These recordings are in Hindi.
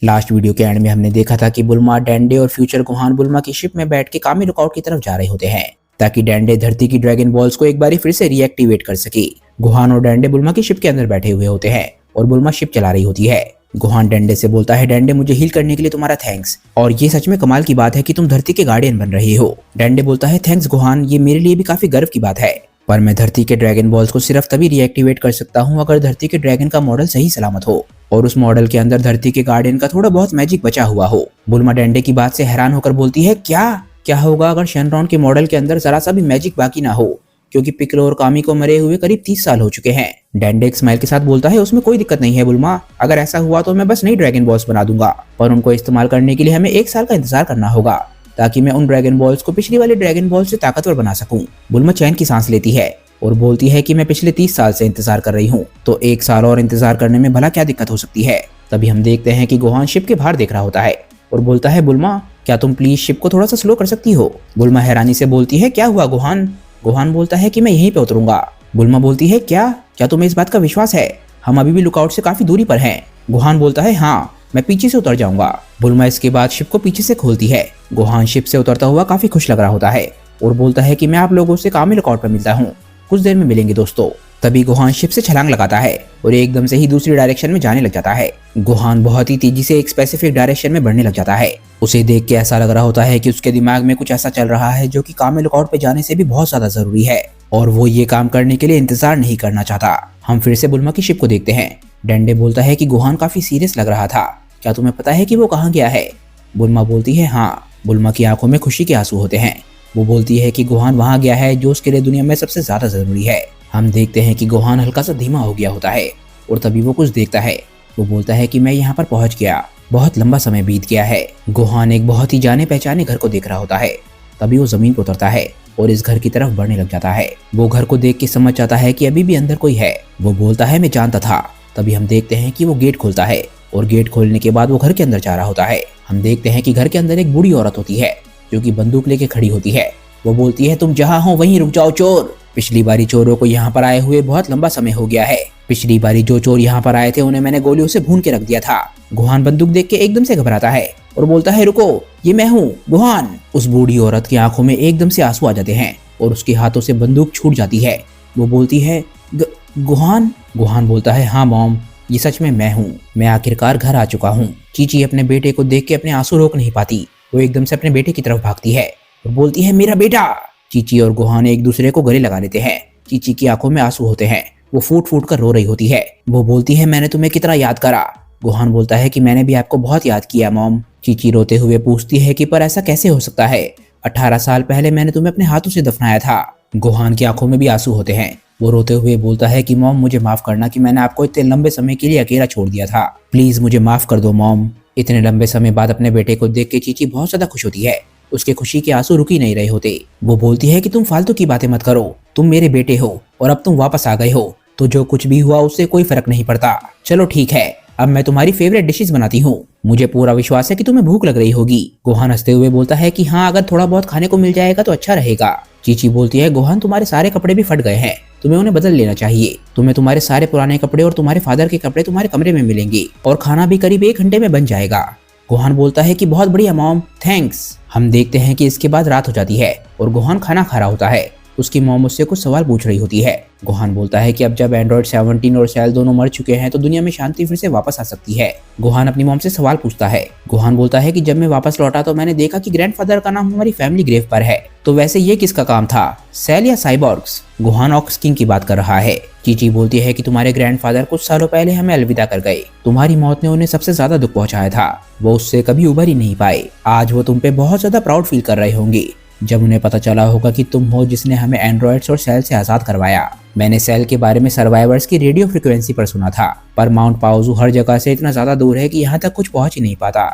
लास्ट वीडियो के एंड में हमने देखा था कि बुल्मा, डेंडे और फ्यूचर गोहान बुल्मा की शिप में बैठ के कामी लुकआउट की तरफ जा रहे होते हैं ताकि डेंडे धरती की ड्रैगन बॉल्स को एक बार फिर से रीएक्टिवेट कर सके। गोहान और डेंडे बुल्मा की शिप के अंदर बैठे हुए होते हैं और बुल्मा शिप चला रही होती है। गोहान डेंडे से बोलता है, डेंडे मुझे हील करने के लिए तुम्हारा थैंक्स, और ये सच में कमाल की बात है कि तुम धरती के गार्डियन बन रहे हो। डेंडे बोलता है, थैंक्स गोहान, ये मेरे लिए भी काफी गर्व की बात है, पर मैं धरती के ड्रैगन बॉल्स को सिर्फ तभी रीएक्टिवेट कर सकता हूँ अगर धरती के ड्रैगन का मॉडल सही सलामत हो और उस मॉडल के अंदर धरती के गार्डियन का थोड़ा बहुत मैजिक बचा हुआ हो। बुल्मा डेंडे की बात से हैरान होकर बोलती है, क्या होगा अगर शेनरॉन के मॉडल के अंदर जरा सा भी मैजिक बाकी ना हो, क्योंकि पिकलो और कामी को मरे हुए करीब 30 साल हो चुके हैं। डेंडे एक स्माइल के साथ बोलता है, उसमें कोई दिक्कत नहीं है बुल्मा, अगर ऐसा हुआ तो मैं बस नई ड्रैगन बॉल्स बना दूंगा, पर उनको इस्तेमाल करने के लिए हमें 1 साल का इंतजार करना होगा ताकि मैं उन ड्रैगन बॉल्स को पिछली वाली ड्रैगन बॉल से ताकतवर बना सकूं। बुल्मा चैन की सांस लेती है और बोलती है कि मैं पिछले 30 साल से इंतजार कर रही हूँ, तो 1 साल और इंतजार करने में भला क्या दिक्कत हो सकती है। तभी हम देखते हैं कि गोहान शिप के बाहर देख रहा होता है और बोलता है, बुल्मा क्या तुम प्लीज शिप को थोड़ा सा स्लो कर सकती हो। बुल्मा हैरानी से बोलती है, क्या हुआ गोहान। गोहान बोलता है कि मैं यहीं पे उतरूंगा। बुल्मा बोलती है, क्या तुम्हें इस बात का विश्वास है, हम अभी भी लुकआउट से काफी दूरी पर हैं। गोहान बोलता है, हाँ मैं पीछे से उतर जाऊंगा। बुल्मा इसके बाद शिप को पीछे से खोलती है। गोहान शिप से उतरता हुआ काफी खुश लग रहा होता है और बोलता है कि मैं आप लोगों से कामी लुकआउट पर मिलता हूँ, कुछ देर में मिलेंगे दोस्तों। तभी गोहान शिप से छलांग लगाता है और एकदम से ही दूसरी डायरेक्शन में जाने लग जाता है। गोहान बहुत ही तेजी से एक स्पेसिफिक डायरेक्शन में बढ़ने लग जाता है। उसे देख के ऐसा लग रहा होता है कि उसके दिमाग में कुछ ऐसा चल रहा है जो कि कामी लुकआउट पे जाने से भी बहुत ज्यादा जरूरी है और वो ये काम करने के लिए इंतजार नहीं करना चाहता। हम फिर से बुल्मा की शिप को देखते हैं। डेंडे बोलता है कि गोहान काफी सीरियस लग रहा था, क्या तुम्हें पता है कि वो कहाँ गया है। बुल्मा बोलती है, हाँ। बुल्मा की आंखों में खुशी के आंसू होते हैं। वो बोलती है कि गोहान वहां गया है जो उसके लिए दुनिया में सबसे ज्यादा जरूरी है। हम देखते हैं कि गोहान हल्का सा धीमा हो गया होता है और तभी वो कुछ देखता है। वो बोलता है कि मैं यहाँ पर पहुंच गया, बहुत लंबा समय बीत गया है। गोहान एक बहुत ही जाने पहचाने घर को देख रहा होता है। तभी वो जमीन पर उतरता है और इस घर की तरफ बढ़ने लग जाता है। वो घर को देख के समझ जाता है कि अभी भी अंदर कोई है। वो बोलता है, मैं जानता था। तभी हम देखते हैं कि वो गेट खोलता है और गेट खोलने के बाद वो घर के अंदर जा रहा होता है। हम देखते हैं कि घर के अंदर एक बूढ़ी औरत होती है जो कि बंदूक लेके खड़ी होती है। वो बोलती है, तुम जहाँ हो वहीं रुक जाओ चोर। पिछली बारी चोरों को यहाँ पर आए हुए बहुत लंबा समय हो गया है। पिछली बारी जो चोर यहाँ पर आए थे उन्हें मैंने गोलियों से भून के रख दिया था। गोहान बंदूक देख के एकदम से घबराता है और बोलता है, रुको, ये मैं हूँ गोहान। उस बूढ़ी औरत की आंखों में एकदम से आंसू आ जाते हैं और उसके हाथों से बंदूक छूट जाती है। वो बोलती है, गोहान। गोहान बोलता है, हाँ मॉम, ये सच में मैं हूँ, मैं आखिरकार घर आ चुका हूँ। चीची अपने बेटे को देख के अपने आंसू रोक नहीं पाती। वो एकदम से अपने बेटे की तरफ भागती है और बोलती है, मेरा बेटा। चीची और गोहान एक दूसरे को गले लगा लेते हैं। चीची की आंखों में आंसू होते हैं, वो फूट फूट कर रो रही होती है। वो बोलती है, मैंने तुम्हें कितना याद करा। गोहान बोलता है कि मैंने भी आपको बहुत याद किया मॉम। चीची रोते हुए पूछती है कि पर ऐसा कैसे हो सकता है, 18 साल पहले मैंने तुम्हें अपने हाथों से दफनाया था। गोहान की आंखों में भी आंसू होते हैं। वो रोते हुए बोलता है कि मॉम मुझे माफ करना कि मैंने आपको इतने लंबे समय के लिए अकेला छोड़ दिया था, प्लीज मुझे माफ कर दो मॉम। इतने लंबे समय बाद अपने बेटे को देख के चीची बहुत ज्यादा खुश होती है। उसके खुशी के आंसू रुक ही नहीं रहे होते। वो बोलती है कि तुम फालतू की बातें मत करो, तुम मेरे बेटे हो और अब तुम वापस आ गए हो, तो जो कुछ भी हुआ उससे कोई फर्क नहीं पड़ता। चलो ठीक है, अब मैं तुम्हारी फेवरेट डिशेस बनाती हूँ, मुझे पूरा विश्वास है कि तुम्हें भूख लग रही होगी। गोहान हंसते हुए बोलता है कि हाँ, अगर थोड़ा बहुत खाने को मिल जाएगा तो अच्छा रहेगा। चीची बोलती है, गोहान तुम्हारे सारे कपड़े भी फट गए हैं, तुम्हें उन्हें बदल लेना चाहिए। तुम्हें तुम्हारे सारे पुराने कपड़े और तुम्हारे फादर के कपड़े तुम्हारे कमरे में मिलेंगे और खाना भी करीब 1 घंटे में बन जाएगा। गोहान बोलता है कि बहुत बढ़िया मॉम, थैंक्स। हम देखते हैं कि इसके बाद रात हो जाती है और गोहान खाना खा रहा होता है। उसकी मॉम उससे कुछ सवाल पूछ रही होती है। गोहान बोलता है कि अब जब एंड्रॉइड 17 और सेल दोनों मर चुके हैं तो दुनिया में शांति फिर से वापस आ सकती है। गोहान अपनी मॉम से सवाल पूछता है। गोहान बोलता है कि जब मैं वापस लौटा तो मैंने देखा कि ग्रैंडफादर का नाम हमारी फैमिली ग्रेव पर है, तो वैसे ये किसका काम था, सेल या साइबॉर्ग्स। गोहान ऑक्स किंग की बात कर रहा है। चीची बोलती है कि तुम्हारे ग्रैंडफादर कुछ सालों पहले हमें अलविदा कर गए, तुम्हारी मौत ने उन्हें सबसे ज्यादा दुख पहुंचाया था, वो उससे कभी उभर ही नहीं पाए। आज वो तुम पे बहुत ज्यादा प्राउड फील कर रहे होंगे जब उन्हें पता चला होगा कि तुम हो जिसने हमें एंड्रॉइड्स और सेल से आजाद करवाया। मैंने सेल के बारे में सर्वाइवर्स की रेडियो फ्रिक्वेंसी पर सुना था, पर माउंट पाओजू हर जगह से इतना ज्यादा दूर है कि यहाँ तक कुछ पहुंच ही नहीं पाता।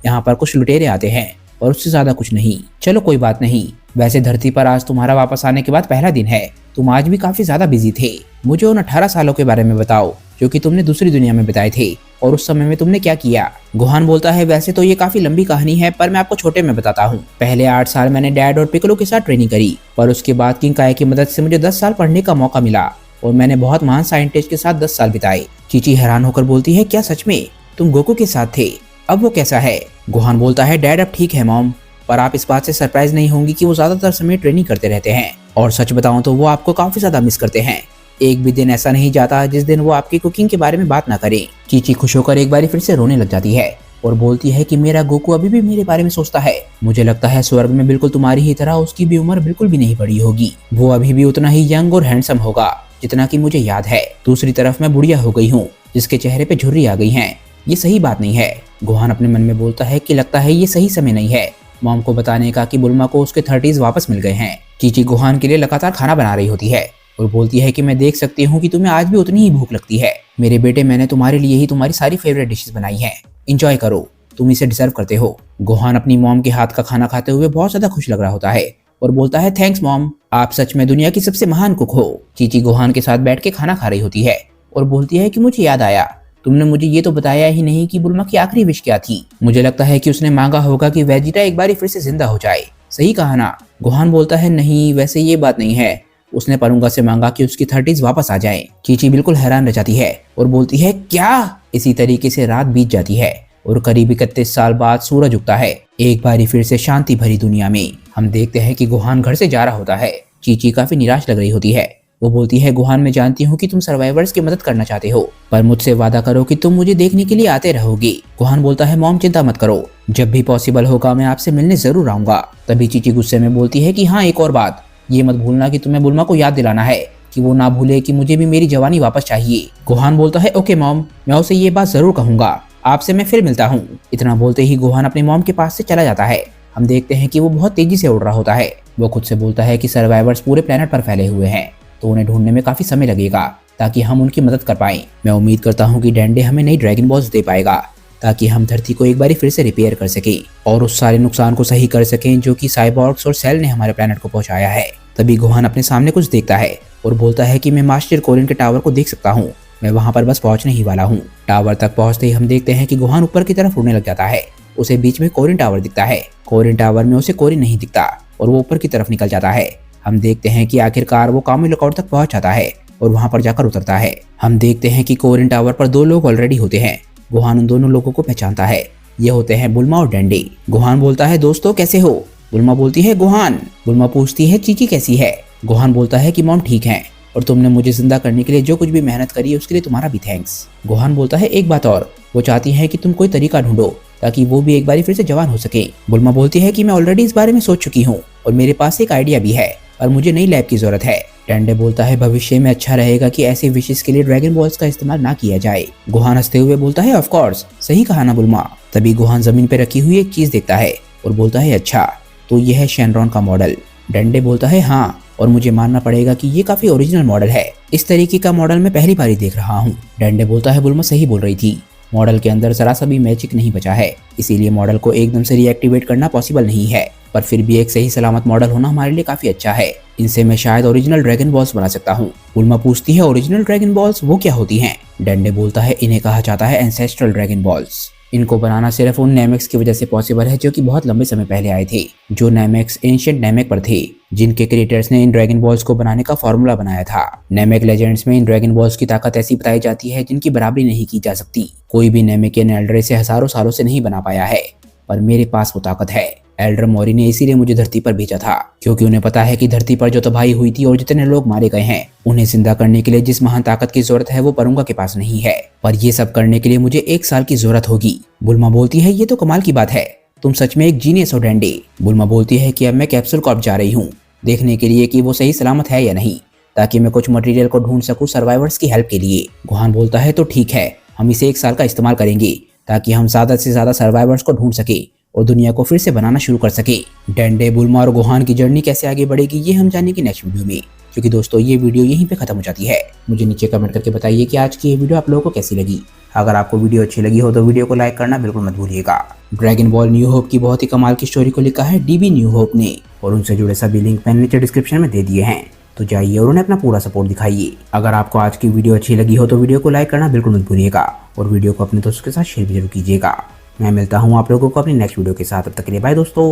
यहाँ पर कुछ लुटेरे आते हैं और उससे ज्यादा कुछ नहीं। चलो कोई बात नहीं, वैसे धरती पर आज तुम्हारा वापस आने के बाद पहला दिन है, तुम आज भी काफी ज्यादा बिजी थे। मुझे उन 18 सालों के बारे में बताओ जो कि तुमने दूसरी दुनिया में बिताए थे और उस समय में तुमने क्या किया। गोहान बोलता है, वैसे तो ये काफी लंबी कहानी है, पर मैं आपको छोटे में बताता हूँ। पहले 8 साल मैंने डैड और पिकलो के साथ ट्रेनिंग करी, पर उसके बाद किंग काया की मदद से मुझे 10 साल पढ़ने का मौका मिला और मैंने बहुत महान साइंटिस्ट के साथ 10 साल बिताए। चीची हैरान होकर बोलती है, क्या सच में तुम गोकू के साथ थे? अब वो कैसा है? गोहान बोलता है डैड अब ठीक है मॉम, पर आप इस बात से सरप्राइज नहीं होंगी कि वो ज्यादातर समय ट्रेनिंग करते रहते हैं और सच बताऊं तो वो आपको काफी ज्यादा मिस करते हैं। एक भी दिन ऐसा नहीं जाता जिस दिन वो आपकी कुकिंग के बारे में बात ना करे। चीची खुश होकर एक बार फिर से रोने लग जाती है और बोलती है कि मेरा गोकू अभी भी मेरे बारे में सोचता है। मुझे लगता है स्वर्ग में बिल्कुल तुम्हारी ही तरह उसकी भी उम्र बिल्कुल भी नहीं बड़ी होगी। वो अभी भी उतना ही यंग और हैंडसम होगा जितना कि मुझे याद है। दूसरी तरफ मैं बुढ़िया हो गई हूँ जिसके चेहरे पे झुर्री आ गई है। ये सही बात नहीं है। गोहान अपने मन में बोलता है कि लगता है ये सही समय नहीं है मॉम को बताने का कि बुल्मा को उसके 30s वापस मिल गए हैं। चीची गोहान के लिए लगातार खाना बना रही होती है और बोलती है कि मैं देख सकती हूँ कि तुम्हें आज भी उतनी ही भूख लगती है। मेरे बेटे मैंने तुम्हारे लिए ही तुम्हारी सारी फेवरेट डिशेस बनाई हैं, एंजॉय करो, तुम इसे डिजर्व करते हो। गोहान अपनी मॉम के हाथ का खाना खाते हुए बहुत ज्यादा खुश लग रहा होता है और बोलता है थैंक्स मॉम, आप सच में दुनिया की सबसे महान कुक हो। चीची गोहान के साथ बैठ के खाना खा रही होती है और बोलती है कि मुझे याद आया, तुमने मुझे ये तो बताया ही नहीं कि बुल्मा की आखिरी विश क्या थी। मुझे लगता है कि उसने मांगा होगा कि वेजिटा एक बार फिर से जिंदा हो जाए। सही कहा ना? गोहान बोलता है नहीं, वैसे ये बात नहीं है, उसने परुंगा से मांगा कि उसकी 30s वापस आ जाए। चीची बिल्कुल हैरान रह जाती है और बोलती है क्या? इसी तरीके से रात बीत जाती है और करीब 31 साल बाद सूरज उगता है। एक बारी फिर से शांति भरी दुनिया में हम देखते हैं कि गोहान घर से जा रहा होता है। चीची काफी निराश लग रही होती है। वो बोलती है गोहान मैं जानती हूँ कि तुम सर्वाइवर्स की मदद करना चाहते हो, पर मुझसे वादा करो कि तुम मुझे देखने के लिए आते रहोगे। गोहान बोलता है मॉम चिंता मत करो, जब भी पॉसिबल होगा मैं आपसे मिलने जरूर आऊंगा। तभी चीची गुस्से में बोलती है कि हाँ एक और बात, ये मत भूलना कि तुम्हें बुल्मा को याद दिलाना है कि वो ना भूले कि मुझे भी मेरी जवानी वापस चाहिए। गोहान बोलता है ओके मॉम, मैं उसे ये बात जरूर कहूंगा, आपसे मैं फिर मिलता हूँ। इतना बोलते ही गोहान अपनी मॉम के पास से चला जाता है। हम देखते हैं कि वो बहुत तेजी से उड़ रहा होता है। वो खुद से बोलता है कि सर्वाइवर्स पूरे प्लेनेट पर फैले हुए हैं तो उन्हें ढूंढने में काफी समय लगेगा ताकि हम उनकी मदद कर पाएं। मैं उम्मीद करता हूँ कि डैंडे हमें नई ड्रैगन बॉल्स दे पाएगा ताकि हम धरती को एक बार फिर से रिपेयर कर सकें और उस सारे नुकसान को सही कर सकें जो कि साइबॉर्ग्स और सेल ने हमारे प्लेनेट को पहुंचाया है। तभी गोहान अपने सामने कुछ देखता है और बोलता है कि मैं मास्टर कोरिन के टावर को देख सकता हूँ, मैं वहां पर बस पहुंचने ही वाला हूँ। टावर तक पहुंचते ही हम देखते हैं कि गोहान ऊपर की तरफ उड़ने लग जाता है। उसे बीच में कोरिन टावर दिखता है। कोरिन टावर में उसे कोरिन नहीं दिखता और वो ऊपर की तरफ निकल जाता है। हम देखते हैं कि आखिरकार वो कामी लुकआउट तक पहुंच जाता है और वहां पर जाकर उतरता है। हम देखते हैं कि कोरिन टावर पर 2 लोग ऑलरेडी होते हैं। गोहान उन दोनों लोगों को पहचानता है। ये होते हैं बुल्मा और डैंडे। गोहान बोलता है दोस्तों कैसे हो? बुल्मा बोलती है गोहान। बुल्मा पूछती है चीची कैसी है? गोहान बोलता है कि मॉम ठीक है और तुमने मुझे जिंदा करने के लिए जो कुछ भी मेहनत करी है उसके लिए तुम्हारा भी थैंक्स। गोहान बोलता है एक बात और, वो चाहती है कि तुम कोई तरीका ढूंढो ताकि वो भी एक बार फिर से जवान हो सके। बुल्मा बोलती है कि मैं ऑलरेडी इस बारे में सोच चुकी हूँ और मेरे पास एक आइडिया भी है और मुझे नई लैब की जरूरत है। डैंडे बोलता है भविष्य में अच्छा रहेगा कि ऐसे विशेष के लिए ड्रैगन बॉल्स का इस्तेमाल ना किया जाए। गोहान हंसते हुए बोलता है ऑफ कोर्स, सही कहा ना बुल्मा। तभी गोहान जमीन पे रखी हुई एक चीज देखता है और बोलता है अच्छा तो यह है शेनरॉन का मॉडल। डैंडे बोलता है हाँ, और मुझे मानना पड़ेगा कि ये काफी ओरिजिनल मॉडल है, इस तरीके का मॉडल मैं पहली बार ही देख रहा हूँ। डैंडे बोलता है बुल्मा सही बोल रही थी, मॉडल के अंदर जरा सा भी मैजिक नहीं बचा है, इसीलिए मॉडल को एकदम से रीएक्टिवेट करना पॉसिबल नहीं है, पर फिर भी एक सही सलामत मॉडल होना हमारे लिए काफी अच्छा है। इनसे मैं शायद ओरिजिनल ड्रैगन बॉल्स बना सकता हूँ। बुल्मा पूछती है ओरिजिनल ड्रैगन बॉल्स वो क्या होती हैं? डैंडे बोलता है इन्हें कहा जाता है एंसेस्ट्रल ड्रैगन बॉल्स। इनको बनाना सिर्फ उन नेमेक्स की वजह से पॉसिबल है जो कि बहुत लंबे समय पहले आए थे, जो नेमेक्स एंशिएंट नेमेक पर थे, जिनके क्रिएटर्स ने इन ड्रैगन बॉल्स को बनाने का फॉर्मूला बनाया था। नेमेक लेजेंड्स में इन ड्रैगन बॉल्स की ताकत ऐसी बताई जाती है जिनकी बराबरी नहीं की जा सकती। कोई भी नेमेकियन एल्डर इसे हजारों सालों से नहीं बना पाया है, पर मेरे पास वो ताकत है। एल्डर मोरी ने इसीलिए मुझे धरती पर भेजा था क्योंकि उन्हें पता है कि धरती पर जो तबाही हुई थी और जितने लोग मारे गए हैं, उन्हें जिंदा करने के लिए जिस महान ताकत की जरूरत है वो परुंगा के पास नहीं है, पर ये सब करने के लिए मुझे 1 साल की जरूरत होगी। बुल्मा बोलती है ये तो कमाल की बात है, तुम सच में एक जीनियस हो डैंडे। बुल्मा बोलती है कि अब मैं कैप्सूल कॉर्प जा रही हूँ देखने के लिए कि वो सही सलामत है या नहीं, ताकि मैं कुछ मटेरियल को ढूंढ सकूं सर्वाइवर्स की हेल्प के लिए। गोहान बोलता है तो ठीक है, हम इसे 1 साल का इस्तेमाल करेंगे ताकि हम ज्यादा से ज्यादा सर्वाइवर्स को ढूंढ सके और दुनिया को फिर से बनाना शुरू कर सके। डैंडे, बुल्मा और गोहान की जर्नी कैसे आगे बढ़ेगी ये हम जानेंगे नेक्स्ट वीडियो में, क्योंकि दोस्तों ये वीडियो यहीं पे खत्म हो जाती है। मुझे नीचे कमेंट करके बताइए कि आज की ये वीडियो आप लोगों को कैसी लगी। अगर आपको वीडियो अच्छी लगी हो तो वीडियो को लाइक करना बिल्कुल मत भूलिएगा। ड्रैगन बॉल न्यू होप की बहुत ही कमाल की स्टोरी को लिखा है डीबी न्यू होप ने और उनसे जुड़े सभी लिंक मैंने नीचे डिस्क्रिप्शन में दे दिए हैं, तो जाइए और उन्हें अपना पूरा सपोर्ट दिखाइए। अगर आपको आज की वीडियो अच्छी लगी हो तो वीडियो को लाइक करना बिल्कुल मत भूलिएगा और वीडियो को अपने दोस्तों के साथ शेयर भी जरूर कीजिएगा। मैं मिलता हूँ आप लोगों को अपनी नेक्स्ट वीडियो के साथ, तब तक के लिए बाय दोस्तों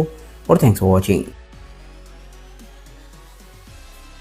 और थैंक्स फॉर वॉचिंग।